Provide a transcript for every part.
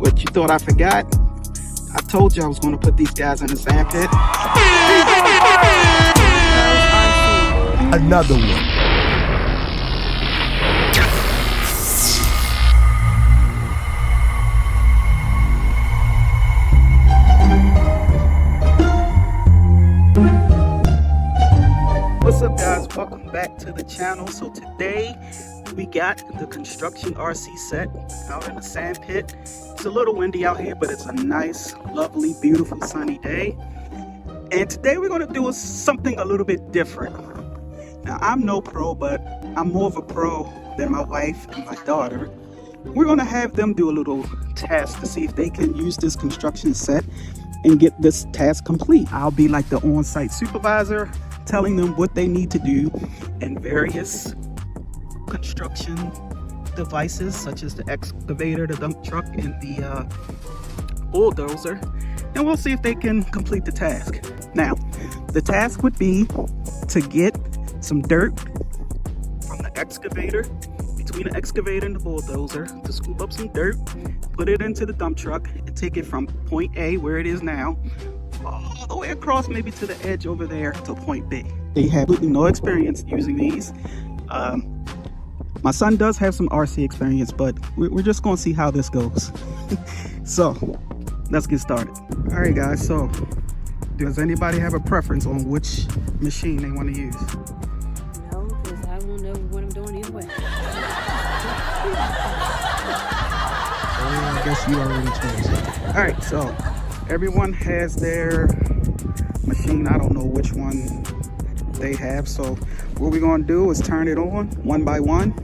What, you thought I forgot? I told you I was going to put these guys in the sand pit. Another one. What's up, guys? Welcome back to the channel. So today we got the construction RC set out in the sand pit. It's a little windy out here, but it's a nice, lovely, beautiful sunny day. And today we're going to do something a little bit different. Now, I'm no pro, but I'm more of a pro than my wife and my daughter. We're going to have them do a little task to see if they can use this construction set and get this task complete. I'll be like the on-site supervisor, telling them what they need to do and various construction devices such as the excavator, the dump truck, and the bulldozer, and we'll see if they can complete the task. Now, the task would be to get some dirt from the excavator, between the excavator and the bulldozer, to scoop up some dirt, put it into the dump truck, and take it from point A, where it is now, all the way across maybe to the edge over there to point B. They have absolutely no experience using these. My son does have some RC experience, but we're just going to see how this goes. So let's get started. All right, guys, so does anybody have a preference on which machine they want to use? No, because I won't know what I'm doing either way. I guess you already chose. All right, so everyone has their machine. I don't know which one they have, so what we're going to do is turn it on one by one,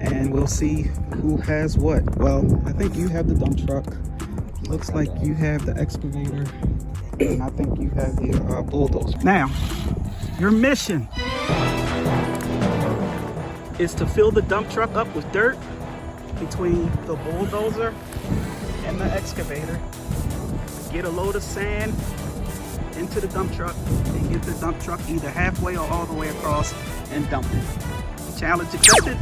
and we'll see who has what. Well, I think you have the dump truck. Looks like you have the excavator, and I think you have the bulldozer. Now, your mission is to fill the dump truck up with dirt between the bulldozer and the excavator. Get a load of sand into the dump truck and get the dump truck either halfway or all the way across and dump it. Challenge accepted.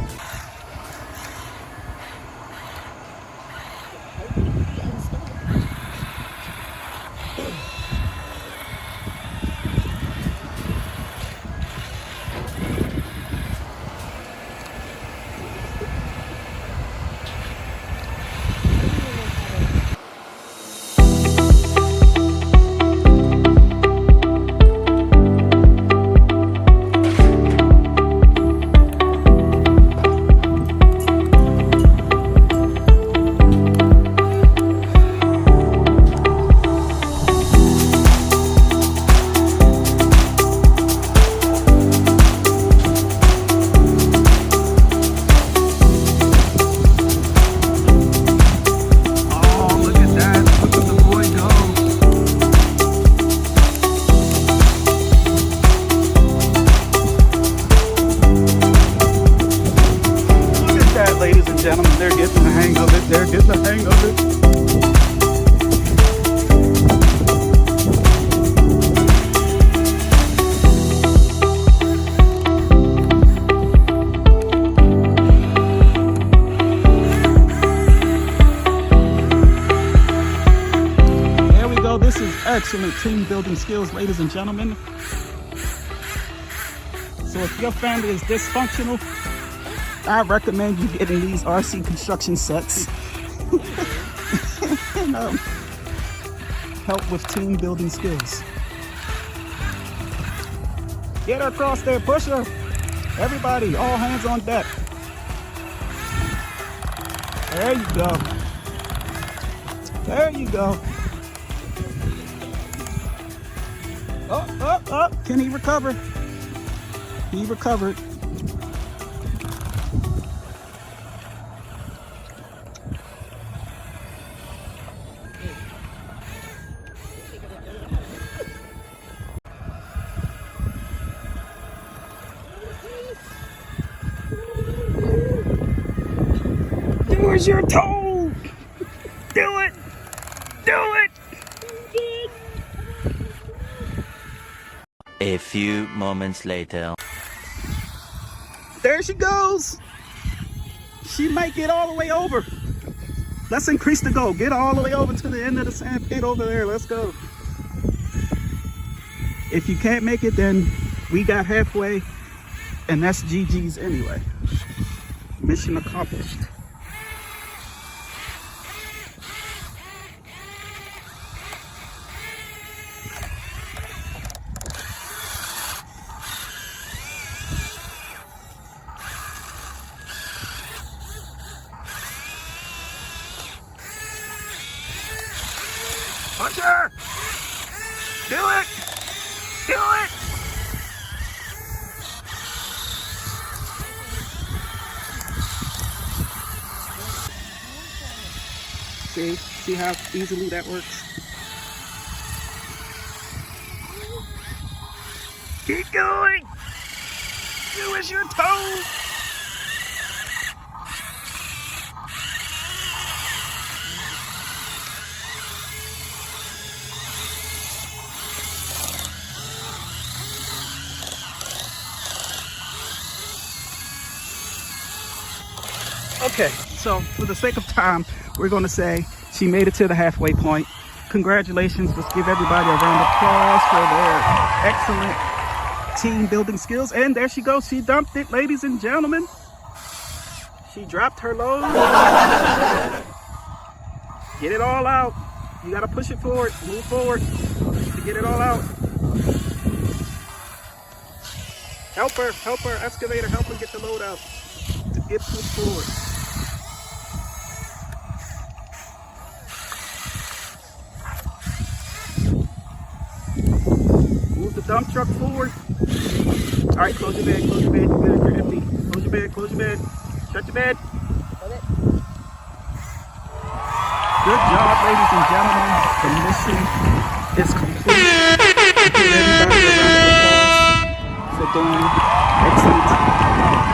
Ladies and gentlemen, they're getting the hang of it. They're getting the hang of it. There we go. This is excellent team building skills, ladies and gentlemen. So if your family is dysfunctional, I recommend you getting these RC construction sets and help with team building skills. Get her across there, push her. Everybody, all hands on deck. There you go. There you go. Oh. Can he recover? He recovered. Do as you're told. Do it. Do it. A few moments later. There she goes. She might get all the way over. Let's increase the goal. Get all the way over to the end of the sand pit over there. Let's go. If you can't make it, then we got halfway, and that's GG's anyway. Mission accomplished. Puncher! Do it! Do it! See how easily that works? Keep going! You is your toe! Okay, so for the sake of time, we're going to say she made it to the halfway point. Congratulations. Let's give everybody a round of applause for their excellent team building skills. And there she goes. She dumped it, ladies and gentlemen. She dropped her load. Get it all out. You got to push it forward. Move forward to get it all out. Help her, excavator. Help her get the load out. To get pushed forward. Move the dump truck forward. All right, close your bed, close your bed. You're empty. Close your bed, close your bed. Shut your bed. Good job, ladies and gentlemen. The mission is complete. Give everybody a round of applause for doing excellent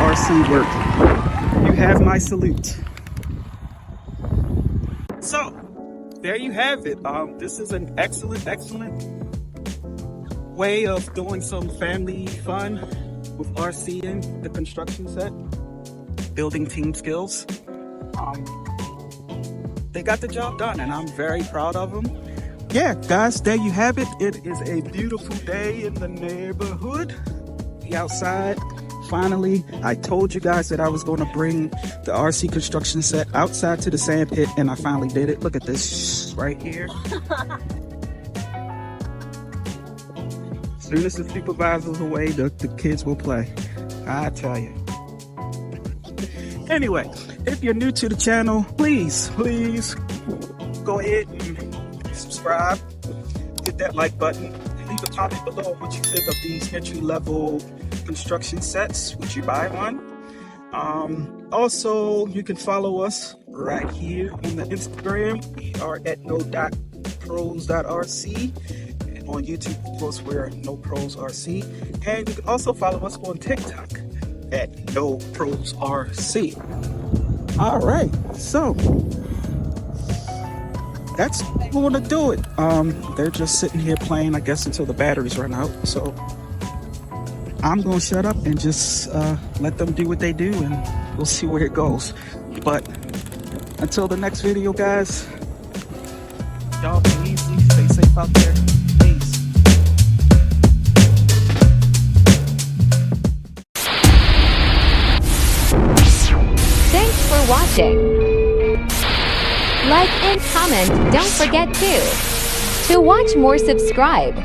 RC work. You have my salute. So, there you have it. This is an excellent way of doing some family fun with RCing the construction set, building team skills. They got the job done, and I'm very proud of them. Yeah, guys, there you have it. It is a beautiful day in the neighborhood. The outside. Finally, I told you guys that I was going to bring the RC construction set outside to the sand pit, and I finally did it. Look at this right here. As soon as the supervisor's away, the kids will play. I tell you. Anyway, if you're new to the channel, please go ahead and subscribe. Hit that like button. Leave a comment below what you think of these entry-level construction sets. Would you buy one? Also, you can follow us right here on the Instagram. We are at noprosrc. And on YouTube, of course, we're noprosrc. And you can also follow us on TikTok at noprosrc. All right, so that's going to do it. They're just sitting here playing, I guess, until the batteries run out. So I'm going to shut up and just let them do what they do, and we'll see where it goes. But until the next video, guys, y'all be easy, stay safe out there. Peace. Thanks for watching. Like and comment, don't forget to watch more, subscribe.